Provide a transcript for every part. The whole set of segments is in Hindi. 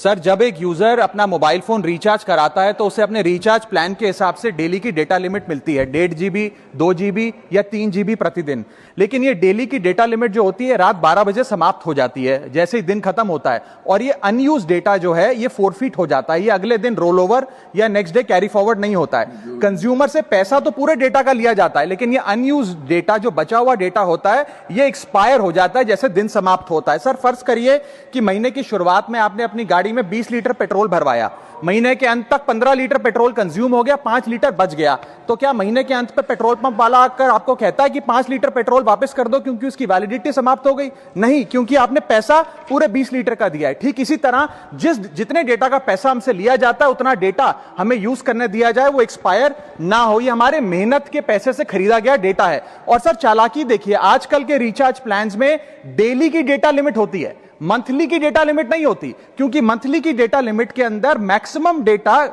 सर, जब एक यूजर अपना मोबाइल फोन रिचार्ज कराता है तो उसे अपने रिचार्ज प्लान के हिसाब से डेली की डेटा लिमिट मिलती है, 1.5 GB, 2 GB या 3 GB प्रतिदिन। लेकिन ये डेली की डेटा लिमिट जो होती है रात 12 बजे समाप्त हो जाती है, जैसे ही दिन खत्म होता है, और ये अनयूज डेटा जो है ये फोरफिट हो जाता है, ये अगले दिन रोल ओवर या नेक्स्ट डे कैरी फॉरवर्ड नहीं होता है। कंज्यूमर से पैसा तो पूरे डेटा का लिया जाता है, लेकिन ये अनयूज डेटा, जो बचा हुआ डेटा होता है, ये एक्सपायर हो जाता है जैसे दिन समाप्त होता है। सर, फर्ज करिए कि महीने की शुरुआत में आपने अपनी गाड़ी में 20 लीटर पेट्रोल भरवाया, महीने के अंत तक 15 लीटर पेट्रोल कंज्यूम हो गया, 5 लीटर बच गया, तो क्या महीने के अंत पे पेट्रोल पंप वाला आकर आपको कहता है कि 5 लीटर पेट्रोल वापस कर दो क्योंकि उसकी वैलिडिटी समाप्त हो गई? नहीं, क्योंकि आपने पैसा पूरे 20 लीटर का दिया है। ठीक इसी तरह जितने डेटा का पैसा हमसे लिया जाता है उतना डेटा हमें यूज करने दिया जाए, वो एक्सपायर ना हो। ये हमारे मेहनत के पैसे से खरीदा गया डेटा है। और सर, चालाकी देखिए, आजकल के रिचार्ज प्लान्स में डेली की डेटा लिमिट होती है, मंथली की डेटा लिमिट नहीं होती, क्योंकि मंथली की डेटा लिमिट के अंदर मैक्सिमम डेटा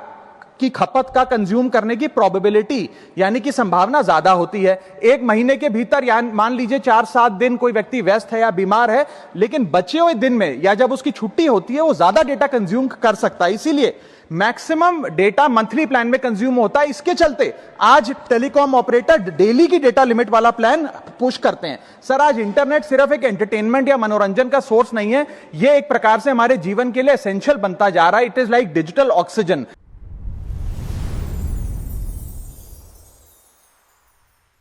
की खपत का कंज्यूम करने की प्रोबेबिलिटी यानी कि संभावना ज्यादा होती है। एक महीने के भीतर या मान लीजिए 4-7 दिन कोई व्यक्ति व्यस्त है या बीमार है, लेकिन बचे हुए दिन में या जब उसकी छुट्टी होती है वो ज्यादा डेटा कंज्यूम कर सकता है। इसीलिए मैक्सिमम डेटा मंथली प्लान में कंज्यूम होता है। इसके चलते आज टेलीकॉम ऑपरेटर डेली की डेटा लिमिट वाला प्लान पुश करते हैं। सर, आज इंटरनेट सिर्फ एक एंटरटेनमेंट या मनोरंजन का सोर्स नहीं है, यह एक प्रकार से हमारे जीवन के लिए एसेंशियल बनता जा रहा है। It is like digital oxygen.